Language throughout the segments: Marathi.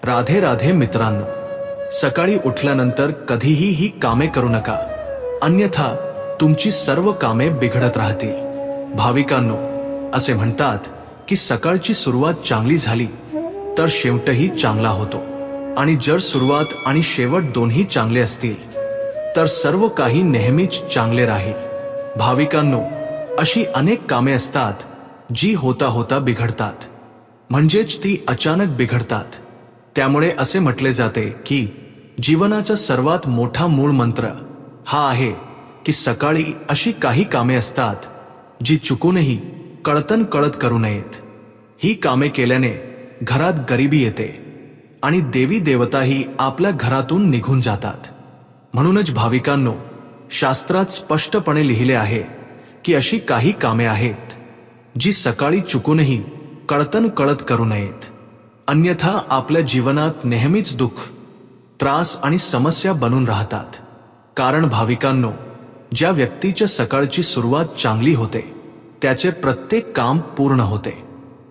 राधे राधे मित्रांनो, सकाळी उठल्यानंतर कधीही ही कामे करू नका, अन्यथा तुमची सर्व कामे बिघडत राहतील। भाविकांनो, असे म्हणतात की सकाळची सुरुवात चांगली झाली तर शेवटही चांगला होतो, आणि जर सुरुवात आणि शेवट दोन्ही चांगले असतील तर सर्व काही नेहमीच चांगले राहील। भाविकांनो, अशी अनेक कामे असतात जी होता होता बिघडतात, म्हणजेच ती अचानक बिघडतात। त्यामुळे असे म्हटले जाते की जीवनाचा सर्वात मोठा मूळ मंत्र हा आहे की सकाळी अशी काही कामे असतात जी चुकूनही कळत करू नयेत। ही कामे केल्याने घरात गरिबी येते आणि देवी देवताही आपल्या घरातून निघून जातात। म्हणूनच भाविकांनो, शास्त्रात स्पष्टपणे लिहिले आहे की अशी काही कामे आहेत जी सकाळी चुकूनही कळत करू नयेत, अन्यथा आपल्या जीवनात नेहमीच दुःख, त्रास आणि समस्या बनून राहतात। कारण भाविकांनो, ज्या व्यक्तीच्या सकाळची सुरुवात चांगली होते त्याचे प्रत्येक काम पूर्ण होते।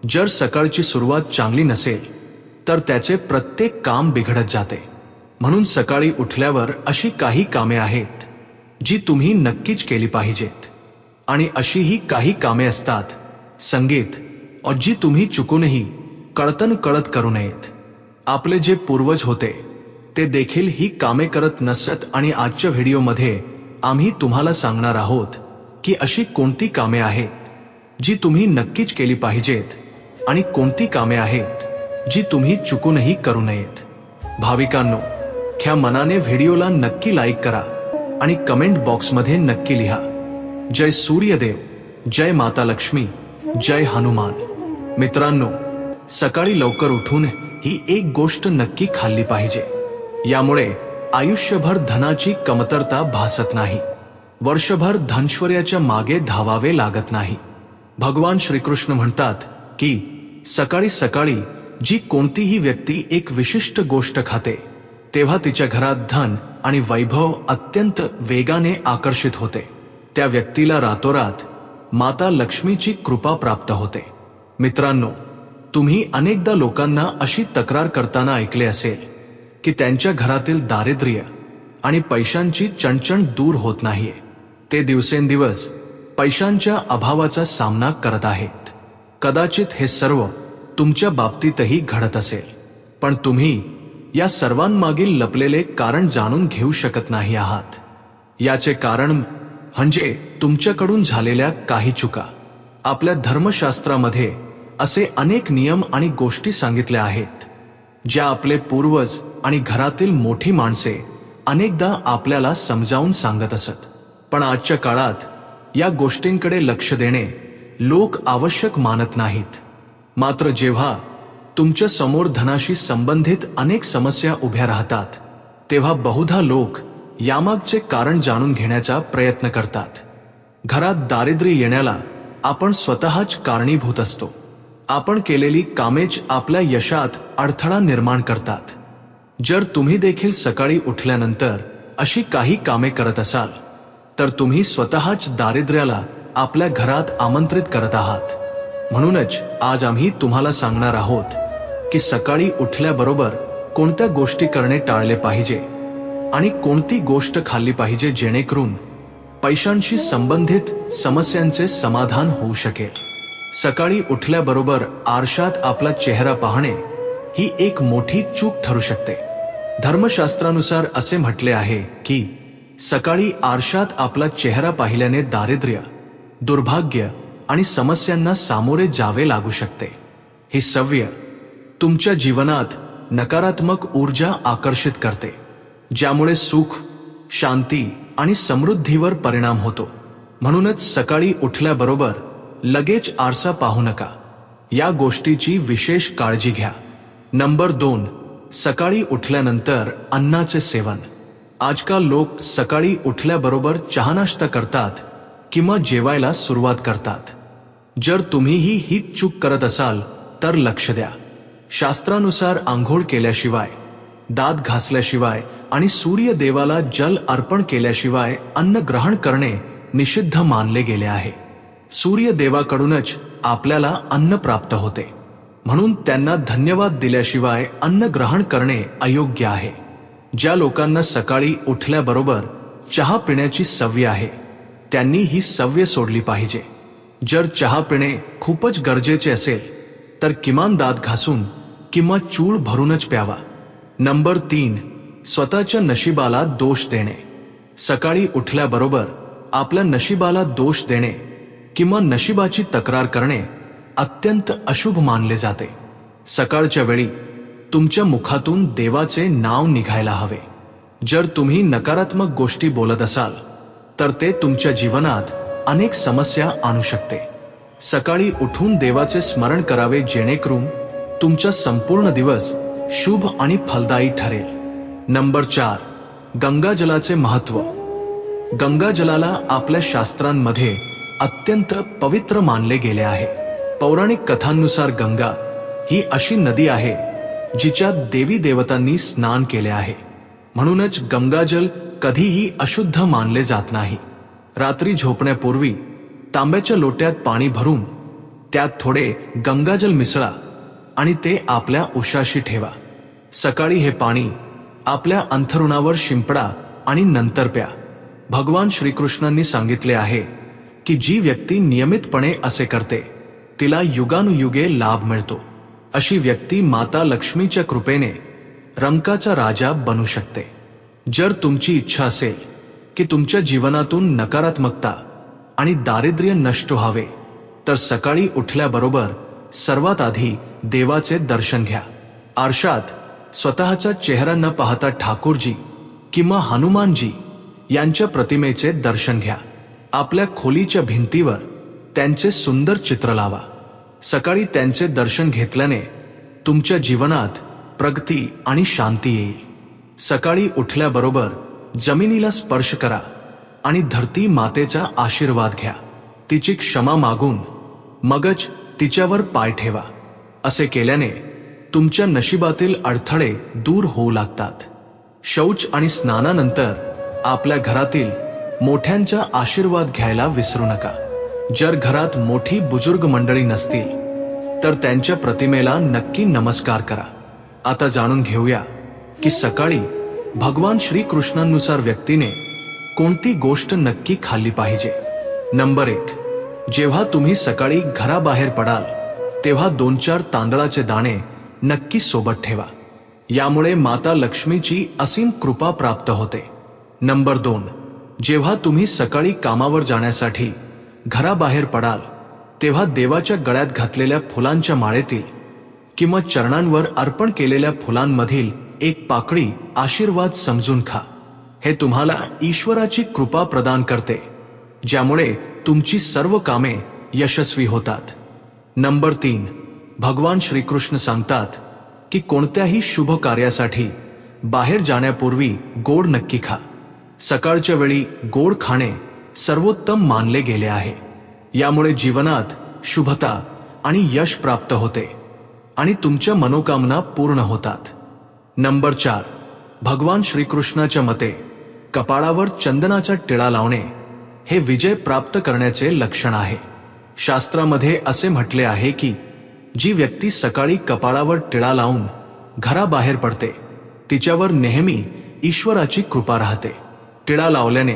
जर सकाळची सुरुवात चांगली नसेल तर त्याचे प्रत्येक काम बिघडत जाते। म्हणून सकाळी उठल्यावर अशी काही कामे आहेत जी तुम्ही नक्कीच केली पाहिजेत, आणि अशीही काही कामे असतात संगीत जी तुम्ही चुकूनही कळत करू नयेत। आपले जे पूर्वज होते ते देखील ही कामे करत नसत, आणि आजच्या व्हिडिओमध्ये आम्ही तुम्हाला सांगणार आहोत की अशी कोणती कामे आहेत जी तुम्ही नक्कीच केली पाहिजेत आणि कोणती कामे आहेत जी तुम्ही चुकूनही करू नयेत। भाविकांनो, ख्या मनाने व्हिडिओला नक्की लाईक करा आणि कमेंट बॉक्समध्ये नक्की लिहा, जय सूर्यदेव, जय माता लक्ष्मी, जय हनुमान। मित्रांनो, सकाळी लवकर उठून ही एक गोष्ट नक्की खाल्ली पाहिजे, यामुळे आयुष्यभर धनाची कमतरता भासत नाही, वर्षभर धनश्वर्याच्या मागे धावावे लागत नाही। भगवान श्रीकृष्ण म्हणतात की सकाळी सकाळी जी कोणतीही व्यक्ती एक विशिष्ट गोष्ट खाते तेव्हा तिच्या घरात धन आणि वैभव अत्यंत वेगाने आकर्षित होते। त्या व्यक्तीला रातोरात माता लक्ष्मीची कृपा प्राप्त होते। मित्रांनो, तुम्ही अनेकदा लोकांना अशी तक्रार करताना ऐकले असेल की त्यांच्या घरातील दारिद्र्य आणि पैशांची चणचण दूर होत नाहीये। ते दिवसेंदिवस पैशांच्या अभावाचा सामना करत आहेत। कदाचित हे सर्व तुमच्या बाबतीतही घडत असेल, पण तुम्ही या सर्वांमागील लपलेले कारण जाणून घेऊ शकत नाही आहात। याचे कारण म्हणजे तुमच्याकडून झालेल्या काही चुका। आपल्या धर्मशास्त्रामध्ये असे अनेक नियम आणि गोष्टी सांगितल्या आहेत ज्या आपले पूर्वज आणि घरातील मोठी माणसे अनेकदा आपल्याला समजावून सांगत असत, पण आजच्या काळात या गोष्टींकडे लक्ष देणे लोक आवश्यक मानत नाहीत। मात्र जेव्हा तुमच्या समोर धनाशी संबंधित अनेक समस्या उभ्या राहतात तेव्हा बहुधा लोक यामागचे कारण जाणून घेण्याचा प्रयत्न करतात। घरात दारिद्र्य येण्याला आपण स्वतःच कारणीभूत असतो। आपण केलेली कामेच आपल्या यशात अडथळा निर्माण करतात। जर तुम्ही देखील सकाळी उठल्यानंतर अशी काही कामे करत असाल तर तुम्ही स्वतःच दारिद्र्याला आपल्या घरात आमंत्रित करत आहात। म्हणूनच आज आम्ही तुम्हाला सांगणार आहोत की सकाळी उठल्याबरोबर कोणत्या गोष्टी करणे टाळले पाहिजे आणि कोणती गोष्ट खाल्ली पाहिजे जेणेकरून पैशांशी संबंधित समस्यांचे समाधान होऊ शकेल। सकाळी उठल्याबरोबर आरशात आपला चेहरा पाहणे ही एक मोठी चूक ठरू शकते। धर्मशास्त्रानुसार असे म्हटले आहे की सकाळी आरशात आपला चेहरा पाहिल्याने दारिद्र्य, दुर्भाग्य आणि समस्यांना सामोरे जावे लागू शकते। ही सवय तुमच्या जीवनात नकारात्मक ऊर्जा आकर्षित करते, ज्यामुळे सुख, शांती आणि समृद्धीवर परिणाम होतो। म्हणूनच सकाळी उठल्याबरोबर लगेच आरसा पाहू नका, या गोष्टीची विशेष काळजी घ्या। नंबर 2, सकाळी उठल्यानंतर अन्नाचे सेवन। आजकाल लोक सकाळी उठल्याबरोबर चहा नाश्ता करतात किंवा जेवायला सुरुवात करतात। जर तुम्हीही ही चूक करत असाल तर लक्ष द्या। शास्त्रानुसार आंघोळ केल्याशिवाय, दात घासल्याशिवाय आणि सूर्यदेवाला जल अर्पण केल्याशिवाय अन्न ग्रहण करणे निषिद्ध मानले गेले आहे। सूर्यदेवाकडूनच आपल्याला अन्न प्राप्त होते, म्हणून त्यांना धन्यवाद दिल्याशिवाय अन्न ग्रहण करणे अयोग्य आहे. ज्या लोकांना सकाळी उठल्याबरोबर चहा पिण्याची सवय आहे त्यांनी ही सवय सोडली पाहिजे. जर चहा पिणे खूपच गरजेचे असेल तर किमान दात घासून किंवा चूळ भरूनच प्यावा. नंबर 3, स्वतःच्या नशिबाला दोष देणे. सकाळी उठल्याबरोबर आपल्या नशिबाला दोष देणे किंवा नशिबाची तक्रार करणे अत्यंत अशुभ मानले जाते. सकाळच्या वेळी तुमच्या मुखातून देवाचे नाव निघायला हवे. जर तुम्ही नकारात्मक गोष्टी बोलत असाल तर ते तुमच्या जीवनात अनेक समस्या आणू शकते. सकाळी उठून देवाचे स्मरण करावे जेणेकरून तुमचा संपूर्ण दिवस शुभ आणि फलदायी ठरेल. नंबर 4, गंगाजलाचे महत्त्व. गंगाजलाला आपल्या शास्त्रांमध्ये अत्यंत पवित्र मानले गेले आहे. पौराणिक कथांनुसार गंगा ही अशी नदी आहे जिच्यात देवी देवतांनी स्नान केले आहे. म्हणूनच गंगाजल कधीही अशुद्ध मानले जात नाही. रात्री झोपण्यापूर्वी तांब्याच्या लोट्यात पाणी भरून त्यात थोडे गंगाजल मिसळा आणि ते आपल्या उशाशी ठेवा. सकाळी हे पाणी आपल्या अंथरुणावर शिंपडा आणि नंतर प्या. भगवान श्रीकृष्णांनी सांगितले आहे की जी व्यक्ती नियमितपणे असे करते तिला युगानुयुगे लाभ मिळतो. अशी व्यक्ती माता लक्ष्मीच्या कृपेने रंकाचा राजा बनू शकते. जर तुमची इच्छा असेल की तुमच्या जीवनातून नकारात्मकता आणि दारिद्र्य नष्ट व्हावे तर सकाळी उठल्याबरोबर सर्वात आधी देवाचे दर्शन घ्या. आरशात स्वतःचा चेहरा न पाहता ठाकूरजी किंवा हनुमानजी यांच्या प्रतिमेचे दर्शन घ्या. आपल्या खोलीच्या भिंतीवर त्यांचे सुंदर चित्र लावा. सकाळी त्यांचे दर्शन घेतल्याने तुमच्या जीवनात प्रगती आणि शांती येईल. सकाळी उठल्याबरोबर जमिनीला स्पर्श करा आणि धरती मातेचा आशीर्वाद घ्या. तिची क्षमा मागून मगच तिच्यावर पाय ठेवा. असे केल्याने तुमच्या नशिबातील अडथळे दूर होऊ लागतात. शौच आणि स्नानानंतर आपल्या घरातील मोठ्यांचा आशीर्वाद घ्यायला विसरू नका. जर घरात मोठी बुजुर्ग मंडळी नसतील तर त्यांच्या प्रतिमेला नक्की नमस्कार करा. आता जाणून घेऊया की सकाळी भगवान श्रीकृष्णांनुसार व्यक्तीने कोणती गोष्ट नक्की खाल्ली पाहिजे. नंबर 1, जेव्हा तुम्ही सकाळी घराबाहेर पडाल तेव्हा 2-4 तांदळाचे दाणे नक्की सोबत ठेवा. यामुळे माता लक्ष्मीची असीम कृपा प्राप्त होते. नंबर 2, जेव्हा तुम्ही सकाळी कामावर जाण्यासाठी घराबाहेर पडाल तेव्हा देवाच्या गळ्यात घातलेल्या फुलांच्या माळेतील किंवा चरणांवर अर्पण केलेल्या फुलांमधील एक पाकळी आशीर्वाद समजून खा. हे तुम्हाला ईश्वराची कृपा प्रदान करते ज्यामुळे तुमची सर्व कामे यशस्वी होतात. नंबर 3, भगवान श्रीकृष्ण सांगतात की कोणत्याही शुभ कार्यासाठी बाहेर जाण्यापूर्वी गोड नक्की खा. सकाळच्या वेळी गोड खाणे सर्वोत्तम मानले गेले आहे. यामुळे जीवनात शुभता आणि यश प्राप्त होते आणि तुमच्या मनोकामना पूर्ण होतात. नंबर 4, भगवान श्रीकृष्णाच्या मते कपाळावर चंदनाचा टिळा लावणे हे विजय प्राप्त करण्याचे लक्षण आहे. शास्त्रामध्ये असे म्हटले आहे की जी व्यक्ती सकाळी कपाळावर टिळा लावून घराबाहेर पडते तिच्यावर नेहमी ईश्वराची कृपा राहते. टिळा लावल्याने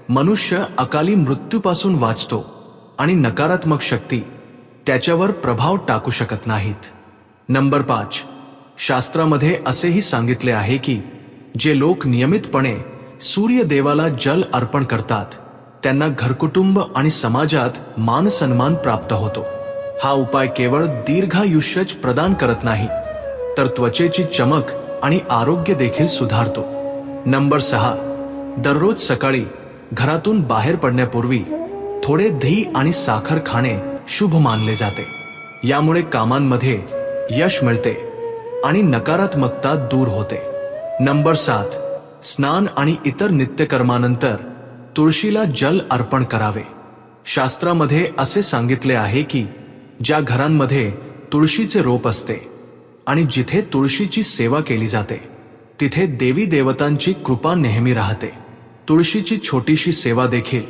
मनुष्य अकाली मृत्यूपासून वाचतो आणि नकारात्मक शक्ती त्याच्यावर प्रभाव टाकू शकत नाहीत. नंबर 5, शास्त्रामध्ये असेही सांगितले आहे की जे लोक नियमितपणे सूर्यदेवाला जल अर्पण करतात त्यांना घरकुटुंब आणि समाजात मानसन्मान प्राप्त होतो. हा उपाय केवळ दीर्घायुष्यच प्रदान करत नाही तर त्वचेची चमक आणि आरोग्य देखील सुधारतो. नंबर 6, दररोज सकाळी घरातून बाहेर पडण्यापूर्वी थोडे दही आणि साखर खाणे शुभ मानले जाते. यामुळे कामांमध्ये यश मिळते आणि नकारात्मकता दूर होते. नंबर 7, स्नान आणि इतर नित्यकर्मानंतर तुळशीला जल अर्पण करावे. शास्त्रामध्ये असे सांगितले आहे की ज्या घरांमध्ये तुळशीचे रोप असते आणि जिथे तुळशीची सेवा केली जाते तिथे देवी देवतांची कृपा नेहमी राहते. तुळशीची छोटीशी सेवा देखील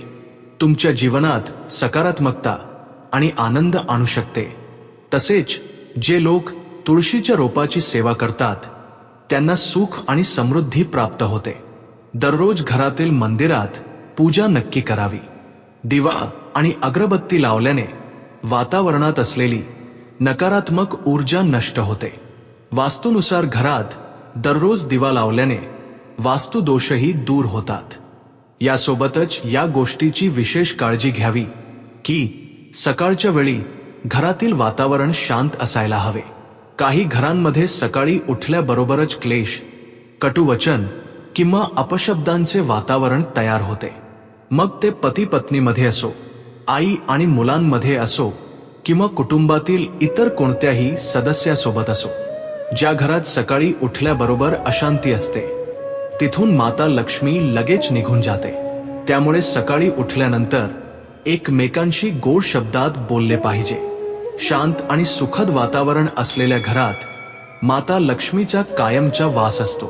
तुमच्या जीवनात सकारात्मकता आणि आनंद आणू शकते. तसेच जे लोक तुळशीच्या रोपाची सेवा करतात त्यांना सुख आणि समृद्धी प्राप्त होते. दररोज घरातील मंदिरात पूजा नक्की करावी. दिवा आणि अगरबत्ती लावल्याने वातावरणात असलेली नकारात्मक ऊर्जा नष्ट होते. वास्तूनुसार घरात दररोज दिवा लावल्याने वास्तुदोषही दूर होतात. यासोबतच या गोष्टीची विशेष काळजी घ्यावी की सकाळच्या वेळी घरातील वातावरण शांत असायला हवे. काही घरांमध्ये सकाळी उठल्याबरोबरच क्लेश, कटुवचन किंवा अपशब्दांचे वातावरण तयार होते. मग ते पती पत्नीमध्ये असो, आई आणि मुलांमध्ये असो किंवा कुटुंबातील इतर कोणत्याही सदस्यासोबत असो. ज्या घरात सकाळी उठल्याबरोबर अशांती असते तिथून माता लक्ष्मी लगेच निघून जाते. त्यामुळे सकाळी उठल्यानंतर एकमेकांशी गोड शब्दात बोलले पाहिजे. शांत आणि सुखद वातावरण असलेल्या घरात माता लक्ष्मीचा कायमचा वास असतो.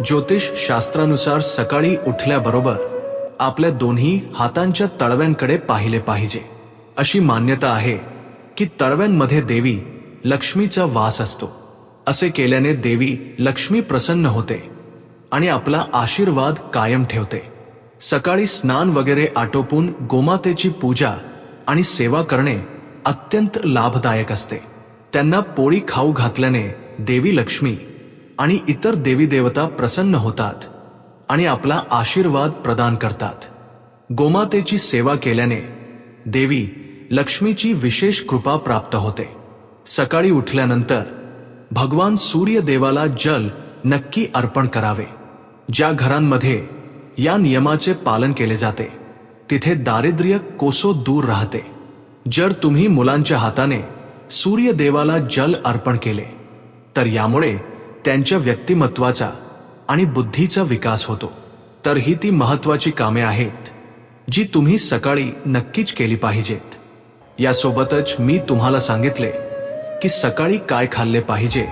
ज्योतिष शास्त्रानुसार सकाळी उठल्याबरोबर आपल्या दोन्ही हातांच्या तळव्यांकडे पाहिले पाहिजे. अशी मान्यता आहे की तळव्यांमध्ये देवी लक्ष्मीचा वास असतो. असे केल्याने देवी लक्ष्मी प्रसन्न होते आणि आपला आशीर्वाद कायम ठेवते. सकाळी स्नान वगैरे आटोपून गोमातेची पूजा आणि सेवा करणे अत्यंत लाभदायक असते. त्यांना पोळी खाऊ घातल्याने देवी लक्ष्मी आणि इतर देवी देवता प्रसन्न होतात आणि आपला आशीर्वाद प्रदान करतात. गोमातेची सेवा केल्याने देवी लक्ष्मीची विशेष कृपा प्राप्त होते. सकाळी उठल्यानंतर भगवान सूर्यदेवाला जल नक्की अर्पण करावे. ज्या घरांमध्ये या नियमाचे पालन केले जाते तिथे दारिद्र्य कोसो दूर राहते. जर तुम्ही मुलांच्या हाताने सूर्यदेवाला जल अर्पण केले तर यामुळे त्यांच्या व्यक्तिमत्वाचा आणि बुद्धीचा विकास होतो. तर ही ती महत्वाची कामे आहेत जी तुम्ही सकाळी नक्कीच केली पाहिजेत. यासोबतच मी तुम्हाला सांगितले की सकाळी काय खाल्ले पाहिजे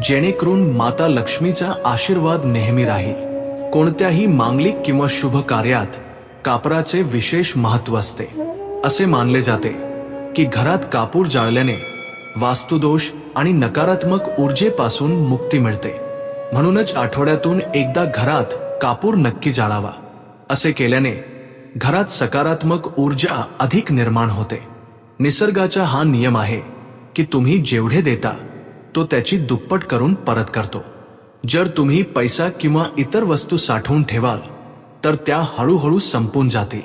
जेणेकरून माता लक्ष्मीचा आशीर्वाद नेहमी राहील. कोणत्याही मांगलिक किंवा शुभ कार्यात कापराचे विशेष महत्त्व असते. असे मानले जाते की घरात कापूर जाळल्याने वास्तुदोष आणि नकारात्मक ऊर्जेपासून मुक्ती मिळते. म्हणूनच आठवड्यातून एकदा घरात कापूर नक्की जाळावा. असे केल्याने घरात सकारात्मक ऊर्जा अधिक निर्माण होते. निसर्गाचा हा नियम आहे की तुम्ही जेवढे देता तो त्याची दुप्पट करून परत करतो. जर तुम्ही पैसा किंवा इतर वस्तू साठवून ठेवाल तर त्या हळूहळू संपून जातील.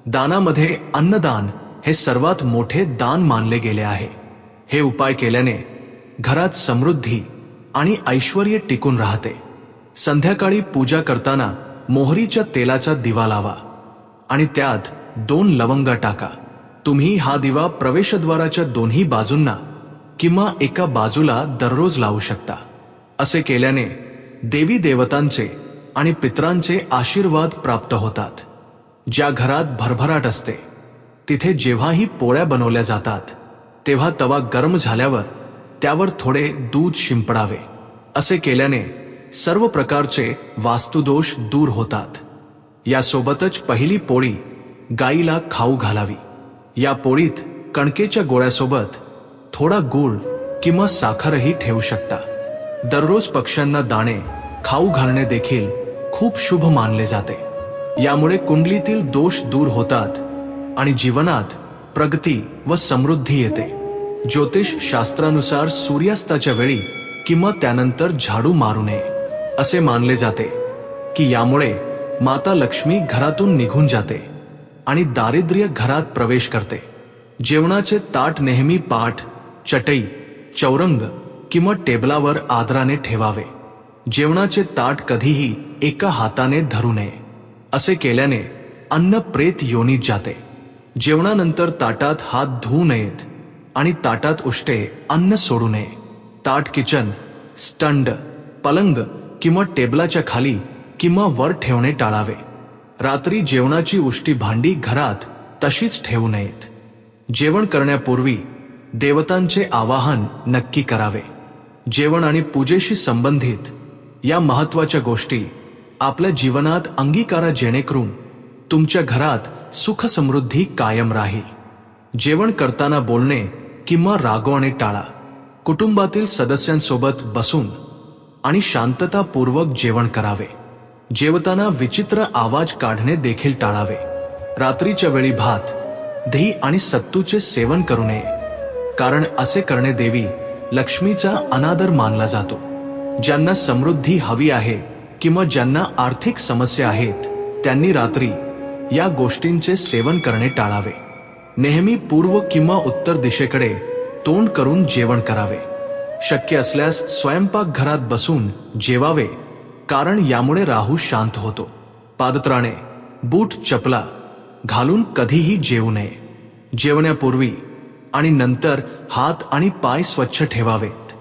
दानामध्ये अन्नदान हे सर्वात मोठे दान मानले गेले आहे. हे उपाय केल्याने घरात समृद्धी आणि ऐश्वर्य टिकून राहते. संध्याकाळी पूजा करताना मोहरीच्या तेलाचा दिवा लावा आणि त्यात 2 लवंगा टाका. तुम्ही हा दिवा प्रवेशद्वाराच्या दोन्ही बाजूंना किंवा एका बाजूला दररोज लावू शकता. असे केल्याने देवी देवतांचे आणि पितरांचे आशीर्वाद प्राप्त होतात. ज्या घरात भरभराट असते तिथे जेव्हाही पोळ्या बनवल्या जातात तेव्हा तवा गरम झाल्यावर त्यावर थोडे दूध शिंपडावे. असे केल्याने सर्व प्रकारचे वास्तुदोष दूर होतात. यासोबतच पहिली पोळी गाईला खाऊ घालावी. या पोळीत कणकेच्या गोळ्यासोबत थोडा गूळ किंवा साखरही ठेवू शकता. दररोज पक्ष्यांना दाणे खाऊ घालणे देखील खूप शुभ मानले जाते. यामुळे कुंडलीतील दोष दूर होतात आणि जीवनात प्रगती व समृद्धी येते. ज्योतिष शास्त्रानुसार सूर्यास्ताच्या वेळी किंवा त्यानंतर झाडू मारू नये असे मानले जाते की यामुळे माता लक्ष्मी घरातून निघून जाते आणि दारिद्र्य घरात प्रवेश करते. जेवणाचे ताट नेहमी पाट, चटई, चौरंग किंवा टेबलावर आदराने ठेवावे. जेवणाचे ताट कधीही एका हाताने धरू नये. असे केल्याने अन्न प्रेत योनीत जाते. जेवणानंतर ताटात हात धुवू नयेत आणि ताटात उष्टे अन्न सोडू नये. ताट किचन, स्टंड, पलंग किंवा टेबलाच्या खाली किंवा वर ठेवणे टाळावे. रात्री जेवणाची उष्टी भांडी घरात तशीच ठेवू नयेत. जेवण करण्यापूर्वी देवतांचे आवाहन नक्की करावे. जेवण आणि पूजेशी संबंधित या महत्वाच्या गोष्टी आपल्या जीवनात अंगीकारा जेणेकरून तुमच्या घरात सुख समृद्धी कायम राहील. जेवण करताना बोलणे किंवा रागवणे टाळा. कुटुंबातील सदस्यांसोबत बसून आणि शांततापूर्वक जेवण करावे. जेवताना विचित्र आवाज काढणे देखील टाळावे. रात्रीच्या वेळी भात, दही आणि सत्तूचे सेवन करू नये, कारण असे करणे देवी लक्ष्मीचा अनादर मानला जातो. ज्यांना समृद्धी हवी आहे किंवा ज्यांना आर्थिक समस्या आहेत त्यांनी रात्री या गोष्टींचे सेवन करणे टाळावे. नेहमी पूर्व किंवा उत्तर दिशेकडे तोंड करून जेवण करावे. शक्य असल्यास स्वयंपाकघरात बसून जेवावे, कारण यामुळे राहू शांत होतो. पादत्राणे, बूट, चपला घालून कधीही जेवू नये. जेवण्यापूर्वी आणि नंतर हात आणि पाय स्वच्छ ठेवावेत.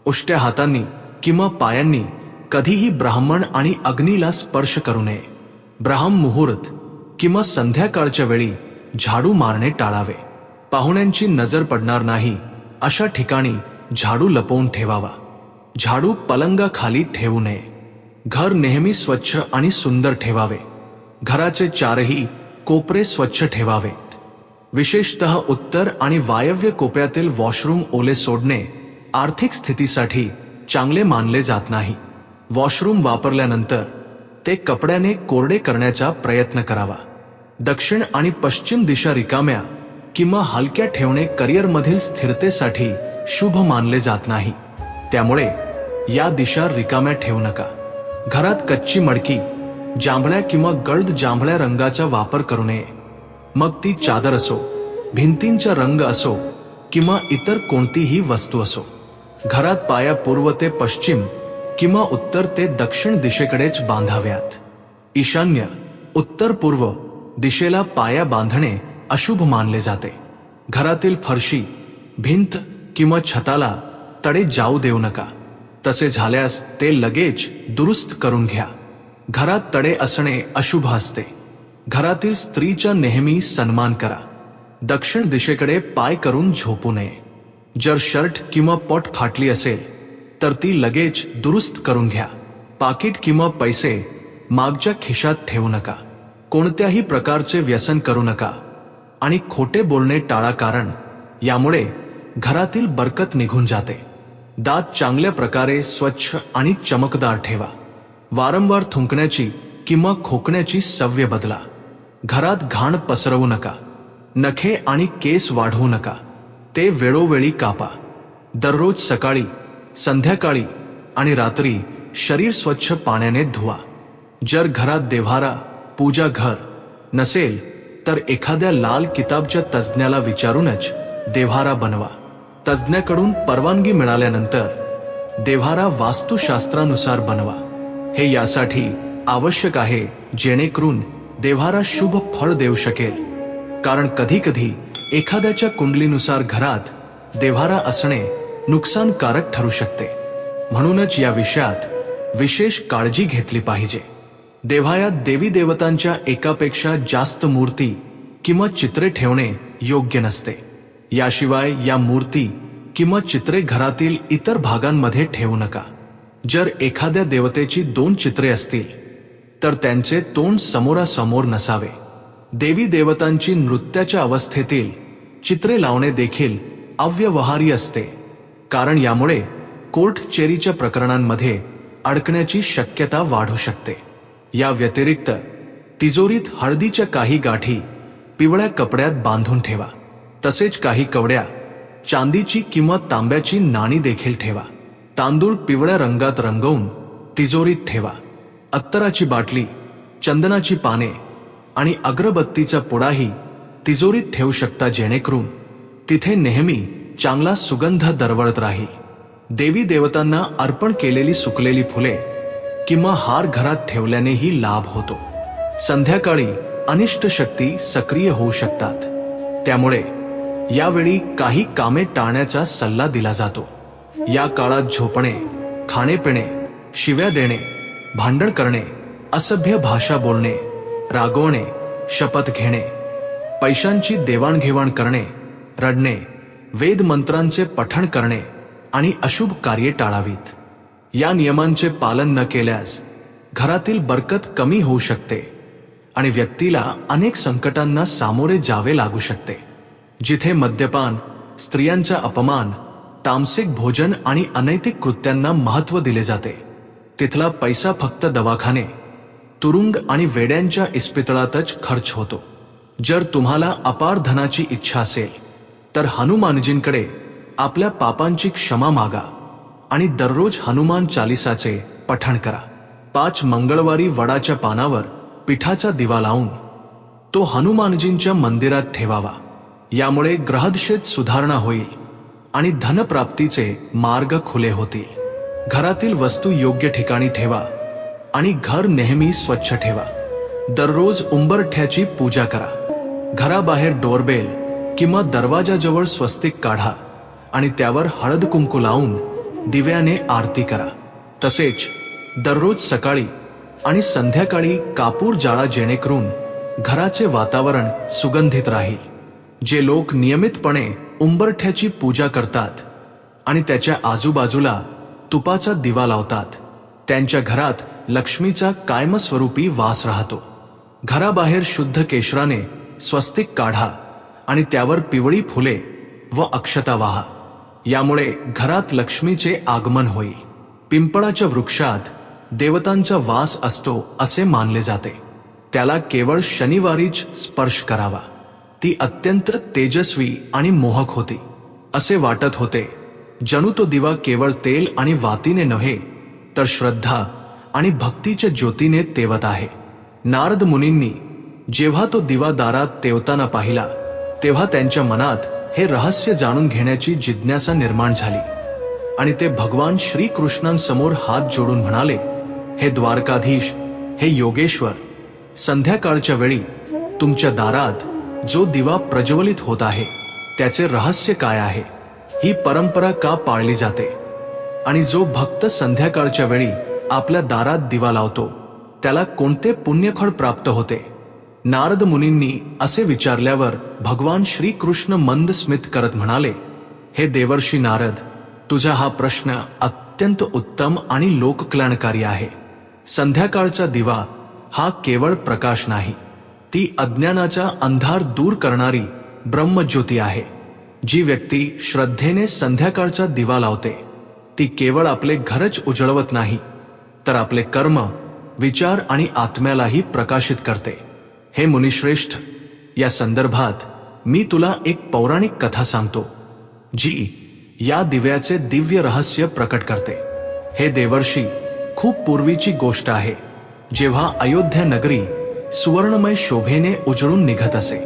उष्ट्या हातांनी किंवा पायांनी कधीही ब्राह्मण आणि अग्नीला स्पर्श करू नये. ब्राह्म मुहूर्त किंवा संध्याकाळच्या वेळी झाडू मारणे टाळावे. पाहुण्यांची नजर पडणार नाही अशा ठिकाणी झाडू लपवून ठेवावा. झाडू पलंगाखाली ठेवू नये. घर नेहमी स्वच्छ आणि सुंदर ठेवावे. घराचे चारही कोपरे स्वच्छ ठेवावेत. विशेषतः उत्तर आणि वायव्य कोपऱ्यातील वॉशरूम ओले सोडणे आर्थिक स्थितीसाठी चांगले मानले जात नाही. वॉशरूम वापरल्यानंतर ते कपड्याने कोरडे करण्याचा प्रयत्न करावा. दक्षिण आणि पश्चिम दिशा रिकाम्या किंवा हलक्या ठेवणे करिअरमधील स्थिरतेसाठी शुभ मानले जात नाही, त्यामुळे या दिशा रिकाम्या ठेवू नका. घरात कच्ची मडकी, जांभळ्या किंवा गडद जांभळ्या रंगाचा वापर करू नये. मग ती चादर असो, भिंतींचा रंग असो किंवा इतर कोणतीही वस्तू असो. घरात पाया पूर्व ते पश्चिम किंवा उत्तर ते दक्षिण दिशेकडेच बांधाव्यात. ईशान्य, उत्तर पूर्व दिशेला पाया बांधणे अशुभ मानले जाते. घरातील फरशी, भिंत किंवा छताला तडे जाऊ देऊ नका. तसे झाल्यास ते लगेच दुरुस्त करून घ्या. घरात तडे असणे अशुभ असते. घरातील स्त्रीचा नेहमी सन्मान करा. दक्षिण दिशेकडे पाय करून झोपू नये. जर शर्ट किंवा पट फाटली असेल तर ती लगेच दुरुस्त करून घ्या. पाकिट किंवा पैसे मागच्या खिशात ठेवू नका. कोणत्याही प्रकारचे व्यसन करू नका आणि खोटे बोलणे टाळा, कारण यामुळे घरातील बरकत निघून जाते. दात चांगल्या प्रकारे स्वच्छ आणि चमकदार ठेवा. वारंवार थुंकण्याची किंवा खोकण्याची सवय बदला. घरात घाण पसरवू नका. नखे आणि केस वाढवू नका. ते वेळोवेळी कापा. दररोज सकाळी, संध्याकाळी आणि रात्री शरीर स्वच्छ पाण्याने धुवा. जर घरात देव्हारा, पूजा घर नसेल तर एखाद्या लाल किताबच्या तज्ज्ञाला विचारूनच देव्हारा बनवा. तज्ज्ञाकडून परवानगी मिळाल्यानंतर देव्हारा वास्तुशास्त्रानुसार बनवा. हे यासाठी आवश्यक आहे जेणेकरून देव्हारा शुभ फळ देऊ शकेल, कारण कधीकधी एखाद्याच्या कुंडलीनुसार घरात देव्हारा असणे नुकसानकारक ठरू शकते. म्हणूनच या विषयात विशेष काळजी घेतली पाहिजे. देव्हाऱ्यात देवी देवतांच्या एकापेक्षा जास्त मूर्ती किंवा चित्रे ठेवणे योग्य नसते. याशिवाय या मूर्ती किंवा चित्रे घरातील इतर भागांमध्ये ठेवू नका. जर एखाद्या देवतेची 2 चित्रे असतील तर त्यांचे तोंड समोरासमोर नसावे. देवी देवतांची नृत्याच्या अवस्थेतील चित्रे लावणे देखील अव्यवहार्य असते, कारण यामुळे कोर्ट कचेरीच्या प्रकरणांमध्ये अडकण्याची शक्यता वाढू शकते. या व्यतिरिक्त तिजोरीत हळदीच्या काही गाठी पिवळ्या कपड्यात बांधून ठेवा. तसेच काही कवड्या, चांदीची किंवा तांब्याची नाणी देखील ठेवा. तांदूळ पिवळ्या रंगात रंगवून तिजोरीत ठेवा. अत्तराची बाटली, चंदनाची पाने आणि अगरबत्तीचा पुडाही तिजोरीत ठेवू शकता, जेणेकरून तिथे नेहमी चांगला सुगंध दरवळत राहील. देवी देवतांना अर्पण केलेली सुकलेली फुले किंवा हार घरात ठेवल्यानेही लाभ होतो. संध्याकाळी अनिष्ट शक्ती सक्रिय होऊ शकतात, त्यामुळे यावेळी काही कामे टाळण्याचा सल्ला दिला जातो. या काळात झोपणे, खाणेपिणे, शिव्या देणे, भांडण करणे, असभ्य भाषा बोलणे, रागवणे, शपथ घेणे, पैशांची देवाणघेवाण करणे, रडणे, वेद मंत्रांचे पठण करणे आणि अशुभ कार्ये टाळावीत. या नियमांचे पालन न केल्यास घरातील बरकत कमी होऊ शकते आणि व्यक्तीला अनेक संकटांना सामोरे जावे लागू शकते. जिथे मद्यपान, स्त्रियांचा अपमान, तामसिक भोजन आणि अनैतिक कृत्यांना महत्त्व दिले जाते. तिथला पैसा फक्त दवाखाने, तुरुंग आणि वेड्यांच्या इस्पितळातच खर्च होतो. जर तुम्हाला अपार धनाची इच्छा असेल तर हनुमानजींकडे आपल्या पापांची क्षमा मागा आणि दररोज हनुमान चालिसाचे पठण करा. 5 मंगळवारी वडाच्या पानावर पिठाचा दिवा लावून तो हनुमानजींच्या मंदिरात ठेवावा. यामुळे ग्रहदशेत सुधारणा होईल आणि धनप्राप्तीचे मार्ग खुले होतील. घरातील वस्तू योग्य ठिकाणी ठेवा आणि घर नेहमी स्वच्छ ठेवा. दररोज उंबरठ्याची पूजा करा. घराबाहेर डोरबेल किंवा दरवाजाजवळ स्वस्तिक काढा आणि त्यावर हळद कुंकू लावून दिव्याने आरती करा. तसेच दररोज सकाळी आणि संध्याकाळी कापूर जाळा, जेणेकरून घराचे वातावरण सुगंधित राहील. जे लोक नियमितपणे उंबरठ्याची पूजा करतात आणि त्याच्या आजूबाजूला तुपाचा दिवा लावतात, त्यांच्या घरात लक्ष्मीचा कायमस्वरूपी वास राहतो. घराबाहेर शुद्ध केशराने स्वस्तिक काढा आणि त्यावर पिवळी फुले व अक्षता वाहा. यामुळे घरात लक्ष्मीचे आगमन होईल. पिंपळाच्या वृक्षात देवतांचा वास असतो असे मानले जाते. त्याला केवळ शनिवारीच स्पर्श करावा. ती अत्यंत तेजस्वी आणि मोहक होती. असे वाटत होते जणू तो दिवा केवळ तेल आणि वातीने नव्हे तर श्रद्धा आणि भक्तीच्या ज्योतीने तेवत आहे. नारद मुनींनी जेव्हा तो दिवा दारात तेवताना पाहिला तेव्हा त्यांच्या मनात हे रहस्य जाणून घेण्याची जिज्ञासा निर्माण झाली आणि ते भगवान श्रीकृष्णांसमोर हात जोडून म्हणाले, हे द्वारकाधीश, हे योगेश्वर, संध्याकाळच्या वेळी तुमच्या दारात जो दिवा प्रज्वलित होत आहे त्याचे रहस्य काय आहे? ही परंपरा का पाळली जाते? आणि जो भक्त संध्याकाळच्या वेळी आपल्या दारात दिवा लावतो त्याला कोणते पुण्यफळ प्राप्त होते? नारद मुनींनी असे विचारल्यावर भगवान श्रीकृष्ण मंद स्मित करत म्हणाले, हे देवर्षी नारद, तुझा हा प्रश्न अत्यंत उत्तम आणि लोककल्याणकारी आहे. संध्याकाळचा दिवा हा केवळ प्रकाश नाही, ती अज्ञानाचा अंधार दूर करणारी ब्रह्मज्योती आहे. जी व्यक्ती श्रद्धेने संध्याकाळचा दिवा लावते ती केवळ आपले घरच उजळवत नाही तर आपले कर्म, विचार आणि आत्म्यालाही प्रकाशित करते. हे मुनिश्रेष्ठ, या संदर्भात मी तुला एक पौराणिक कथा सांगतो जी या दिव्याचे दिव्य रहस्य प्रकट करते. हे देवर्षी, खूप पूर्वीची गोष्ट आहे, जेव्हा अयोध्या नगरी सुवर्णमय शोभेने उजळून निघत असे.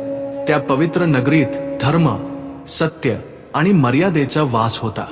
त्या पवित्र नगरीत धर्म, सत्य आणि मर्यादेचा वास होता.